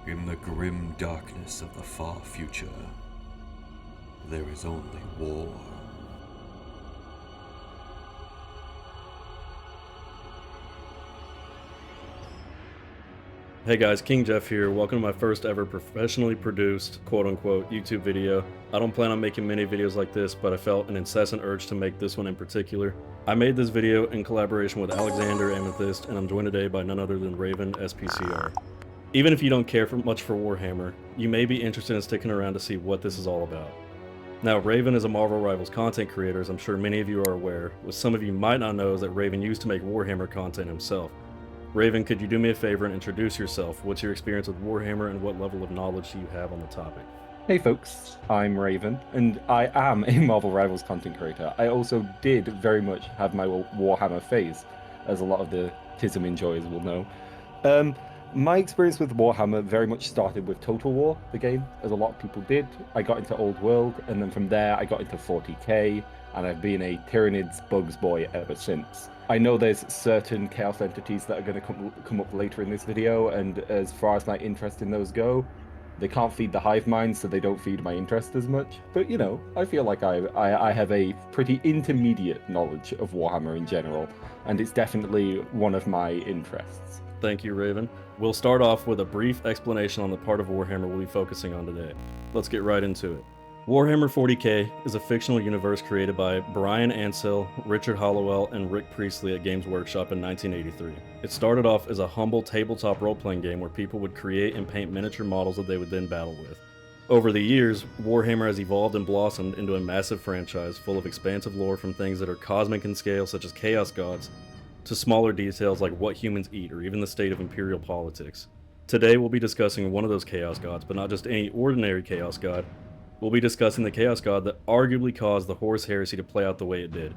In the grim darkness of the far future, there is only war. Hey guys, King Jeff here. Welcome to my first ever professionally produced quote-unquote YouTube video. I don't plan on making many videos like this, but I felt an incessant urge to make this one in particular. I made this video in collaboration with Alexander Amethyst, and I'm joined today by none other than Raven SPCR. Even if you don't care much for Warhammer, you may be interested in sticking around to see what this is all about. Now, Raven is a Marvel Rivals content creator, as I'm sure many of you are aware. What some of you might not know is that Raven used to make Warhammer content himself. Raven, could you do me a favor and introduce yourself? What's your experience with Warhammer and what level of knowledge do you have on the topic? Hey folks, I'm Raven, and I am a Marvel Rivals content creator. I also did very much have my Warhammer phase, as a lot of the TISM enjoyers will know. My experience with Warhammer very much started with Total War, the game, as a lot of people did. I got into Old World, and then from there I got into 40k, and I've been a Tyranids Bugs boy ever since. I know there's certain Chaos entities that are going to come up later in this video, and as far as my interest in those go, they can't feed the hive mind, so they don't feed my interest as much. But you know, I feel like I have a pretty intermediate knowledge of Warhammer in general, and it's definitely one of my interests. Thank you, Raven. We'll start off with a brief explanation on the part of Warhammer we'll be focusing on today. Let's get right into it. Warhammer 40k is a fictional universe created by Brian Ansell, Richard Hollowell, and Rick Priestley at Games Workshop in 1983. It started off as a humble tabletop role-playing game where people would create and paint miniature models that they would then battle with. Over the years, Warhammer has evolved and blossomed into a massive franchise full of expansive lore, from things that are cosmic in scale, such as chaos gods, to smaller details like what humans eat or even the state of imperial politics. Today we'll be discussing one of those chaos gods, but not just any ordinary chaos god. We'll be discussing the chaos god that arguably caused the Horus Heresy to play out the way it did.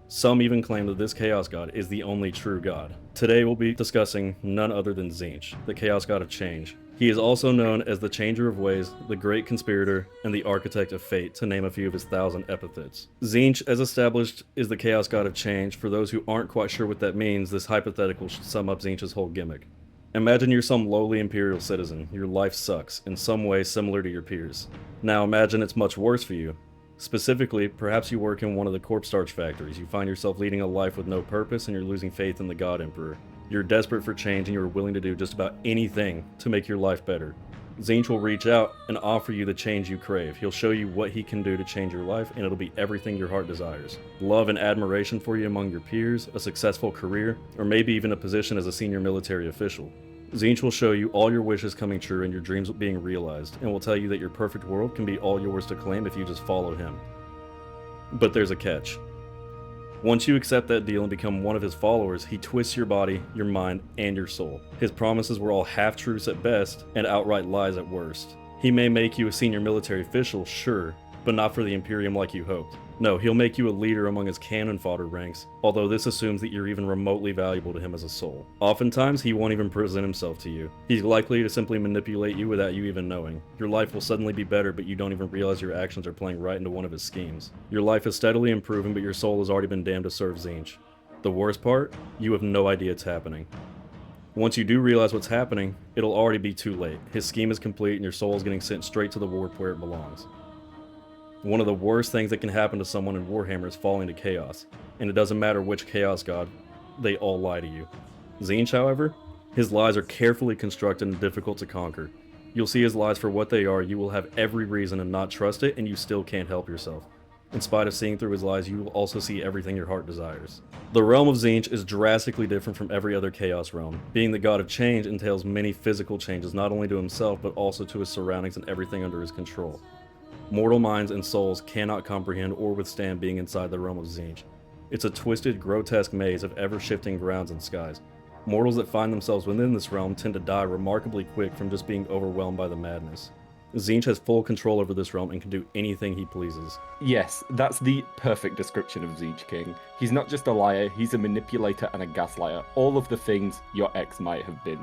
Some even claim that this chaos god is the only true god. Today we'll be discussing none other than Tzeentch, the chaos god of change. He is also known as the Changer of Ways, the Great Conspirator, and the Architect of Fate, to name a few of his 1,000 epithets. Tzeentch, as established, is the chaos god of change. For those who aren't quite sure what that means, this hypothetical should sum up Tzeentch's whole gimmick. Imagine you're some lowly imperial citizen. Your life sucks, in some way similar to your peers. Now imagine it's much worse for you. Specifically, perhaps you work in one of the corpse starch factories. You find yourself leading a life with no purpose, and you're losing faith in the God Emperor. You're desperate for change, and you're willing to do just about anything to make your life better. Tzeentch will reach out and offer you the change you crave. He'll show you what he can do to change your life, and it'll be everything your heart desires. Love and admiration for you among your peers, a successful career, or maybe even a position as a senior military official. Tzeentch will show you all your wishes coming true and your dreams being realized, and will tell you that your perfect world can be all yours to claim if you just follow him. But there's a catch. Once you accept that deal and become one of his followers, he twists your body, your mind, and your soul. His promises were all half-truths at best and outright lies at worst. He may make you a senior military official, sure, but not for the Imperium like you hoped. No, he'll make you a leader among his cannon fodder ranks, although this assumes that you're even remotely valuable to him as a soul. Oftentimes, he won't even present himself to you. He's likely to simply manipulate you without you even knowing. Your life will suddenly be better, but you don't even realize your actions are playing right into one of his schemes. Your life is steadily improving, but your soul has already been damned to serve Tzeentch. The worst part? You have no idea it's happening. Once you do realize what's happening, it'll already be too late. His scheme is complete, and your soul is getting sent straight to the warp where it belongs. One of the worst things that can happen to someone in Warhammer is falling to chaos, and it doesn't matter which chaos god, they all lie to you. Tzeentch, however, his lies are carefully constructed and difficult to conquer. You'll see his lies for what they are, you will have every reason to not trust it, and you still can't help yourself. In spite of seeing through his lies, you will also see everything your heart desires. The realm of Tzeentch is drastically different from every other chaos realm. Being the god of change entails many physical changes, not only to himself, but also to his surroundings and everything under his control. Mortal minds and souls cannot comprehend or withstand being inside the realm of Tzeentch. It's a twisted, grotesque maze of ever-shifting grounds and skies. Mortals that find themselves within this realm tend to die remarkably quick from just being overwhelmed by the madness. Tzeentch has full control over this realm and can do anything he pleases. Yes, that's the perfect description of Tzeentch King. He's not just a liar, he's a manipulator and a gaslighter, all of the things your ex might have been.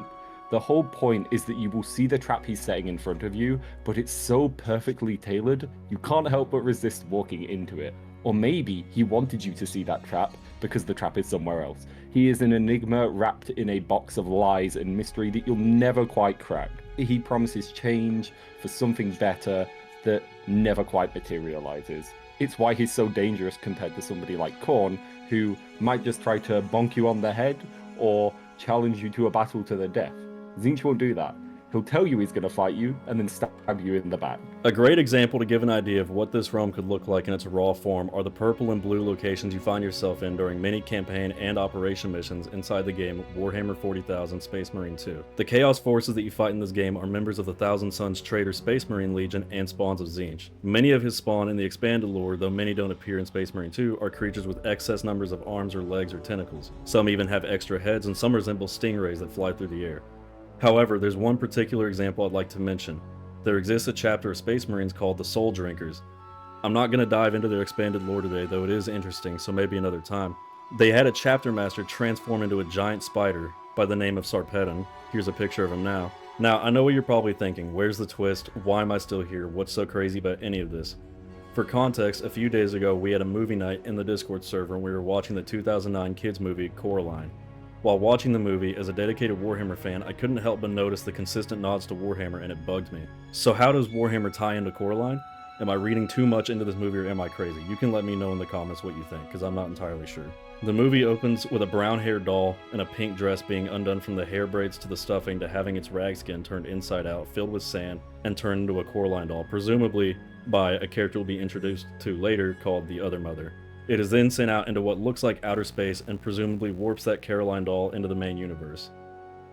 The whole point is that you will see the trap he's setting in front of you, but it's so perfectly tailored, you can't help but resist walking into it. Or maybe he wanted you to see that trap because the trap is somewhere else. He is an enigma wrapped in a box of lies and mystery that you'll never quite crack. He promises change for something better that never quite materializes. It's why he's so dangerous compared to somebody like Khorne, who might just try to bonk you on the head or challenge you to a battle to the death. Tzeentch won't do that. He'll tell you he's going to fight you and then stab you in the back. A great example to give an idea of what this realm could look like in its raw form are the purple and blue locations you find yourself in during many campaign and operation missions inside the game Warhammer 40,000 Space Marine 2. The Chaos forces that you fight in this game are members of the Thousand Sons Traitor Space Marine Legion and spawns of Tzeentch. Many of his spawn in the expanded lore, though many don't appear in Space Marine 2, are creatures with excess numbers of arms or legs or tentacles. Some even have extra heads, and some resemble stingrays that fly through the air. However, there's one particular example I'd like to mention. There exists a chapter of Space Marines called the Soul Drinkers. I'm not going to dive into their expanded lore today, though it is interesting, so maybe another time. They had a chapter master transform into a giant spider by the name of Sarpedon. Here's a picture of him now. Now, I know what you're probably thinking. Where's the twist? Why am I still here? What's so crazy about any of this? For context, a few days ago we had a movie night in the Discord server and we were watching the 2009 kids movie Coraline. While watching the movie, as a dedicated Warhammer fan, I couldn't help but notice the consistent nods to Warhammer and it bugged me. So how does Warhammer tie into Coraline? Am I reading too much into this movie or am I crazy? You can let me know in the comments what you think, because I'm not entirely sure. The movie opens with a brown-haired doll in a pink dress being undone from the hair braids to the stuffing to having its rag skin turned inside out, filled with sand, and turned into a Coraline doll, presumably by a character we'll be introduced to later called the Other Mother. It is then sent out into what looks like outer space and presumably warps that Coraline doll into the main universe.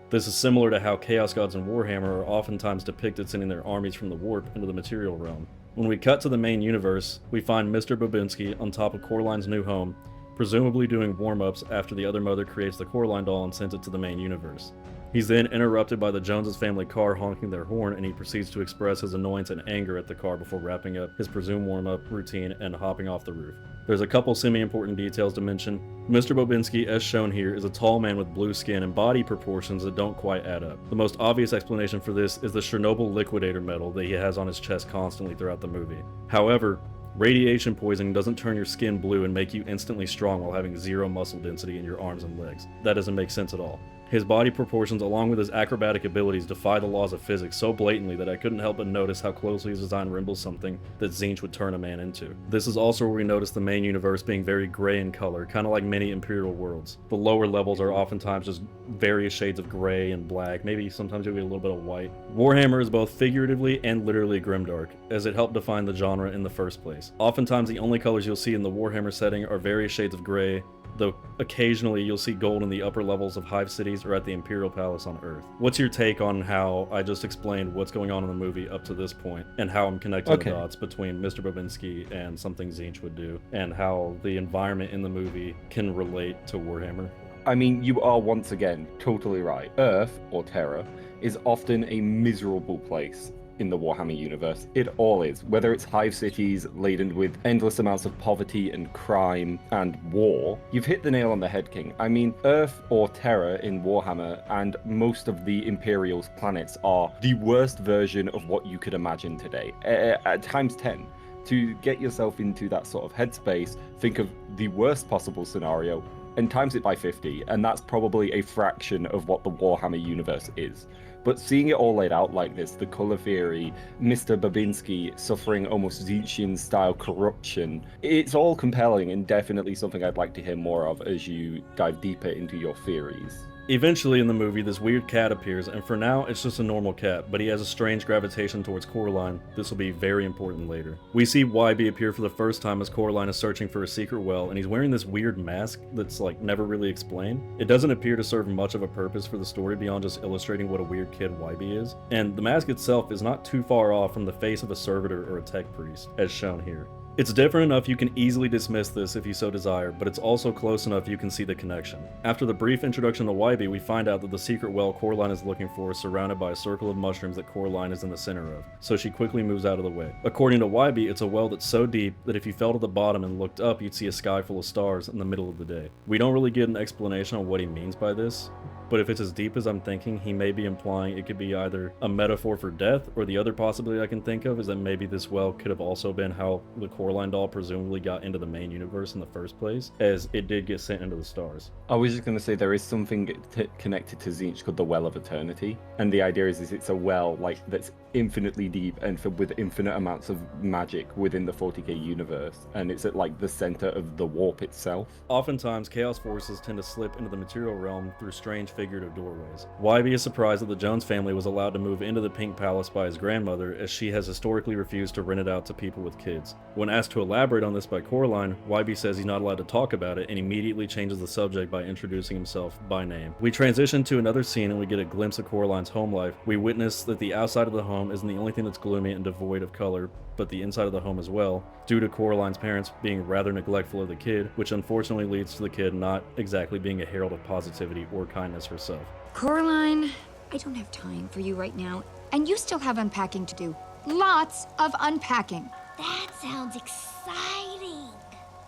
This is similar to how Chaos Gods in Warhammer are oftentimes depicted sending their armies from the warp into the material realm. When we cut to the main universe, we find Mr. Babinski on top of Coraline's new home, presumably doing warm-ups after the Other Mother creates the Coraline doll and sends it to the main universe. He's then interrupted by the Joneses family car honking their horn, and he proceeds to express his annoyance and anger at the car before wrapping up his presumed warm-up routine and hopping off the roof. There's a couple semi-important details to mention. Mr. Babinski, as shown here, is a tall man with blue skin and body proportions that don't quite add up. The most obvious explanation for this is the Chernobyl liquidator medal that he has on his chest constantly throughout the movie. However, radiation poisoning doesn't turn your skin blue and make you instantly strong while having zero muscle density in your arms and legs. That doesn't make sense at all. His body proportions along with his acrobatic abilities defy the laws of physics so blatantly that I couldn't help but notice how closely his design resembles something that Tzeentch would turn a man into. This is also where we notice the main universe being very gray in color, kind of like many Imperial worlds. The lower levels are oftentimes just various shades of gray and black, maybe sometimes you'll get a little bit of white. Warhammer is both figuratively and literally grimdark, as it helped define the genre in the first place. Oftentimes the only colors you'll see in the Warhammer setting are various shades of gray, though occasionally you'll see gold in the upper levels of hive cities or at the Imperial Palace on Earth. What's your take on how I just explained what's going on in the movie up to this point, and how I'm connecting the dots between Mr. Babinski and something Tzeentch would do, and how the environment in the movie can relate to Warhammer? I mean, you are once again totally right. Earth, or Terra, is often a miserable place in the Warhammer universe. It all is. Whether it's hive cities laden with endless amounts of poverty and crime and war, you've hit the nail on the head, King. I mean, Earth or Terra in Warhammer and most of the Imperial's planets are the worst version of what you could imagine today, at times 10. To get yourself into that sort of headspace, think of the worst possible scenario and times it by 50, and that's probably a fraction of what the Warhammer universe is. But seeing it all laid out like this, the color theory, Mr. Babinski suffering almost Tzeentchian-style corruption, it's all compelling and definitely something I'd like to hear more of as you dive deeper into your theories. Eventually in the movie, this weird cat appears, and for now, it's just a normal cat, but he has a strange gravitation towards Coraline. This will be very important later. We see YB appear for the first time as Coraline is searching for a secret well, and he's wearing this weird mask that's never really explained. It doesn't appear to serve much of a purpose for the story beyond just illustrating what a weird kid YB is, and the mask itself is not too far off from the face of a servitor or a tech priest, as shown here. It's different enough you can easily dismiss this if you so desire, but it's also close enough you can see the connection. After the brief introduction to YB, we find out that the secret well Coraline is looking for is surrounded by a circle of mushrooms that Coraline is in the center of, so she quickly moves out of the way. According to YB, it's a well that's so deep that if you fell to the bottom and looked up, you'd see a sky full of stars in the middle of the day. We don't really get an explanation on what he means by this, but if it's as deep as I'm thinking, he may be implying it could be either a metaphor for death, or the other possibility I can think of is that maybe this well could have also been how the Coraline doll presumably got into the main universe in the first place, as it did get sent into the stars. I was just going to say there is something connected to Tzeentch called the Well of Eternity, and the idea is it's a well that's infinitely deep and filled with infinite amounts of magic within the 40k universe, and it's at the center of the warp itself. Oftentimes, chaos forces tend to slip into the material realm through strange figurative doorways. Wybie is surprised that the Jones family was allowed to move into the Pink Palace by his grandmother, as she has historically refused to rent it out to people with kids. When asked to elaborate on this by Coraline, Wybie says he's not allowed to talk about it and immediately changes the subject by introducing himself by name. We transition to another scene and we get a glimpse of Coraline's home life. We witness that the outside of the home isn't the only thing that's gloomy and devoid of color, but the inside of the home as well, due to Coraline's parents being rather neglectful of the kid, which unfortunately leads to the kid not exactly being a herald of positivity or kindness herself. Coraline, I don't have time for you right now, and you still have unpacking to do. Lots of unpacking. That sounds exciting.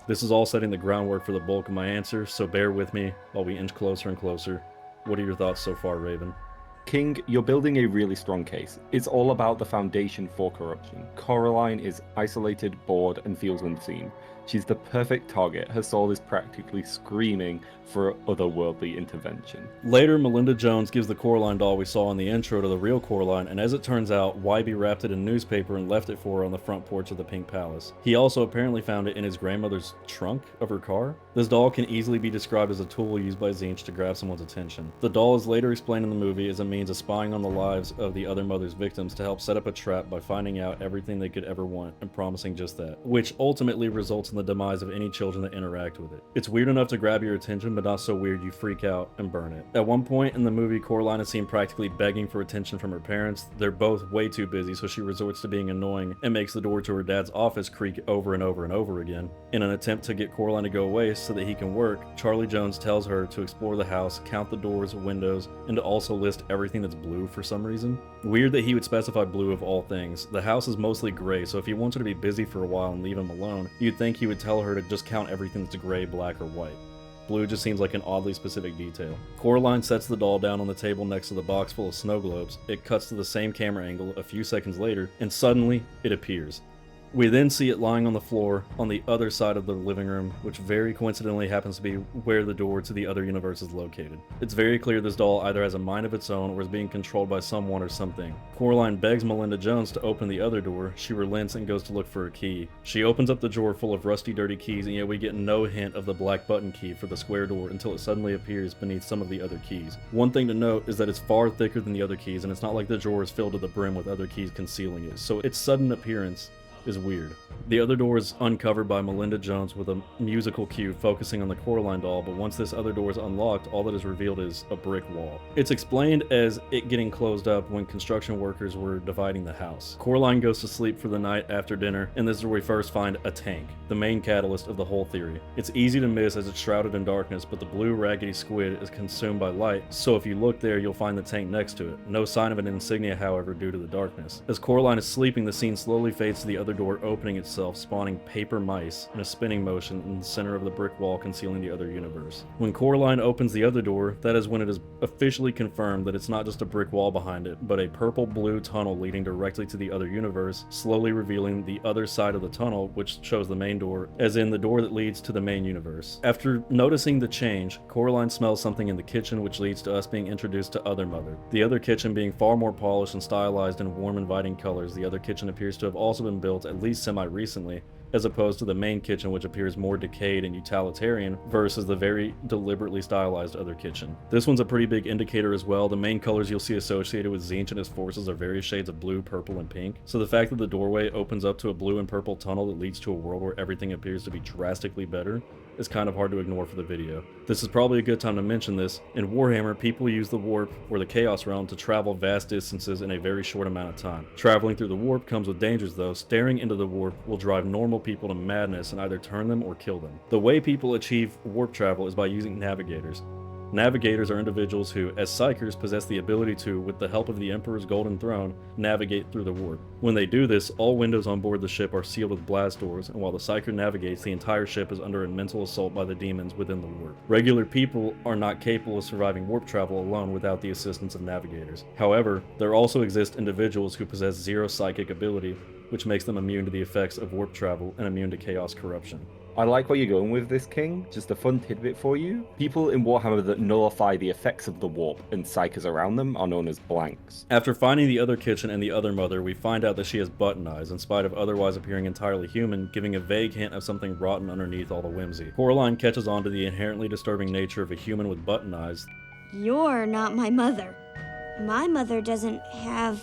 This is all setting the groundwork for the bulk of my answer, so bear with me while we inch closer and closer. What are your thoughts so far, Raven? King, you're building a really strong case. It's all about the foundation for corruption. Coraline is isolated, bored, and feels unseen. She's the perfect target. Her soul is practically screaming for otherworldly intervention. Later, Melinda Jones gives the Coraline doll we saw in the intro to the real Coraline, and as it turns out, Wybie wrapped it in newspaper and left it for her on the front porch of the Pink Palace. He also apparently found it in his grandmother's trunk of her car. This doll can easily be described as a tool used by Tzeentch to grab someone's attention. The doll is later explained in the movie as a means of spying on the lives of the other mother's victims to help set up a trap by finding out everything they could ever want and promising just that, which ultimately results in the demise of any children that interact with it. It's weird enough to grab your attention, but not so weird you freak out and burn it. At one point in the movie, Coraline is seen practically begging for attention from her parents. They're both way too busy, so she resorts to being annoying and makes the door to her dad's office creak over and over and over again. In an attempt to get Coraline to go away so that he can work, Charlie Jones tells her to explore the house, count the doors, windows, and to also list everything that's blue for some reason. Weird that he would specify blue of all things. The house is mostly gray, so if he wants her to be busy for a while and leave him alone, you'd think he would tell her to just count everything that's gray, black, or white. Blue just seems like an oddly specific detail. Coraline sets the doll down on the table next to the box full of snow globes. It cuts to the same camera angle a few seconds later, and suddenly, it appears. We then see it lying on the floor on the other side of the living room, which very coincidentally happens to be where the door to the other universe is located. It's very clear this doll either has a mind of its own or is being controlled by someone or something. Coraline begs Melinda Jones to open the other door. She relents and goes to look for a key. She opens up the drawer full of rusty, dirty keys, and yet we get no hint of the black button key for the square door until it suddenly appears beneath some of the other keys. One thing to note is that it's far thicker than the other keys, and it's not like the drawer is filled to the brim with other keys concealing it, so its sudden appearance is weird. The other door is uncovered by Melinda Jones with a musical cue focusing on the Coraline doll, but once this other door is unlocked, all that is revealed is a brick wall. It's explained as it getting closed up when construction workers were dividing the house. Coraline goes to sleep for the night after dinner, and this is where we first find a tank, the main catalyst of the whole theory. It's easy to miss as it's shrouded in darkness, but the blue raggedy squid is consumed by light, so if you look there, you'll find the tank next to it. No sign of an insignia, however, due to the darkness. As Coraline is sleeping, the scene slowly fades to the other door opening itself, spawning paper mice in a spinning motion in the center of the brick wall concealing the other universe. When Coraline opens the other door, that is when it is officially confirmed that it's not just a brick wall behind it, but a purple-blue tunnel leading directly to the other universe, slowly revealing the other side of the tunnel, which shows the main door, as in the door that leads to the main universe. After noticing the change, Coraline smells something in the kitchen, which leads to us being introduced to Other Mother. The other kitchen being far more polished and stylized in warm, inviting colors, the other kitchen appears to have also been built at least semi-recently, as opposed to the main kitchen, which appears more decayed and utilitarian versus the very deliberately stylized other kitchen. This one's a pretty big indicator as well. The main colors you'll see associated with Tzeentch and his forces are various shades of blue, purple, and pink. So the fact that the doorway opens up to a blue and purple tunnel that leads to a world where everything appears to be drastically better is kind of hard to ignore for the video. This is probably a good time to mention this. In Warhammer, people use the warp, or the Chaos Realm, to travel vast distances in a very short amount of time. Traveling through the warp comes with dangers though. Staring into the warp will drive normal people to madness and either turn them or kill them. The way people achieve warp travel is by using navigators. Navigators are individuals who, as Psykers, possess the ability to, with the help of the Emperor's Golden Throne, navigate through the warp. When they do this, all windows on board the ship are sealed with blast doors, and while the Psyker navigates, the entire ship is under a mental assault by the demons within the warp. Regular people are not capable of surviving warp travel alone without the assistance of navigators. However, there also exist individuals who possess zero psychic ability, which makes them immune to the effects of warp travel and immune to chaos corruption. I like where you're going with this, King. Just a fun tidbit for you. People in Warhammer that nullify the effects of the warp and psychers around them are known as blanks. After finding the other kitchen and the other mother, we find out that she has button eyes, in spite of otherwise appearing entirely human, giving a vague hint of something rotten underneath all the whimsy. Coraline catches on to the inherently disturbing nature of a human with button eyes. You're not my mother. My mother doesn't have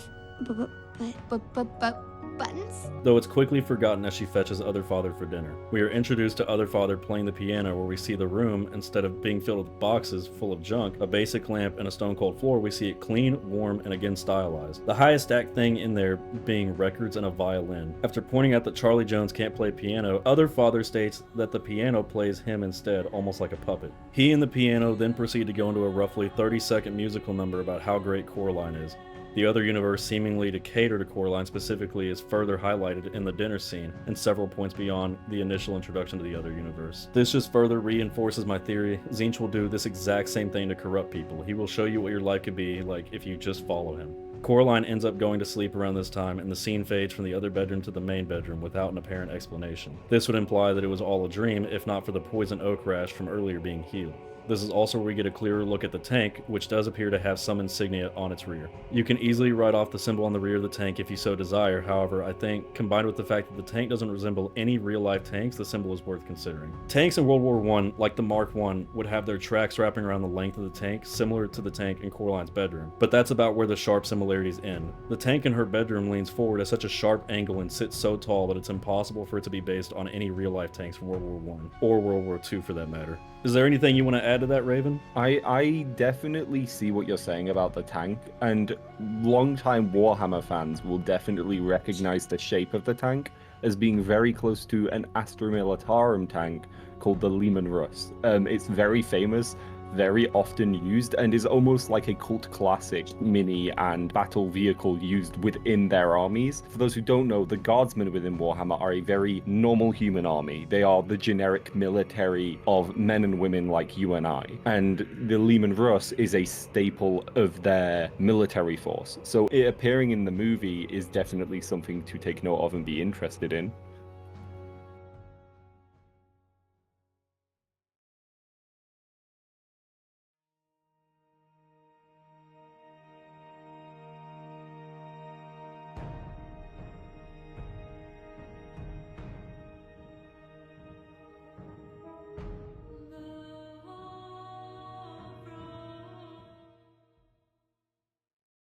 Buttons? Though it's quickly forgotten as she fetches Other Father for dinner. We are introduced to Other Father playing the piano, where we see the room, instead of being filled with boxes full of junk, a basic lamp, and a stone cold floor, we see it clean, warm, and again stylized. The highest stacked thing in there being records and a violin. After pointing out that Charlie Jones can't play piano, Other Father states that the piano plays him instead, almost like a puppet. He and the piano then proceed to go into a roughly 30-second musical number about how great Coraline is. The other universe, seemingly to cater to Coraline specifically, is further highlighted in the dinner scene, and several points beyond the initial introduction to the other universe. This just further reinforces my theory. Tzeentch will do this exact same thing to corrupt people. He will show you what your life could be like if you just follow him. Coraline ends up going to sleep around this time, and the scene fades from the other bedroom to the main bedroom without an apparent explanation. This would imply that it was all a dream, if not for the poison oak rash from earlier being healed. This is also where we get a clearer look at the tank, which does appear to have some insignia on its rear. You can easily write off the symbol on the rear of the tank if you so desire. However, I think, combined with the fact that the tank doesn't resemble any real-life tanks, the symbol is worth considering. Tanks in World War I, like the Mark I, would have their tracks wrapping around the length of the tank, similar to the tank in Coraline's bedroom. But that's about where the sharp similarities end. The tank in her bedroom leans forward at such a sharp angle and sits so tall that it's impossible for it to be based on any real-life tanks from World War I, or World War II for that matter. Is there anything you want to add to that, Raven? I definitely see what you're saying about the tank, and longtime Warhammer fans will definitely recognize the shape of the tank as being very close to an Astra Militarum tank called the Lehman Russ. It's very famous, very often used, and is almost like a cult classic mini and battle vehicle used within their armies. For those who don't know, the guardsmen within Warhammer are a very normal human army. They are the generic military of men and women like you and I. And the Lehman Russ is a staple of their military force. So it appearing in the movie is definitely something to take note of and be interested in.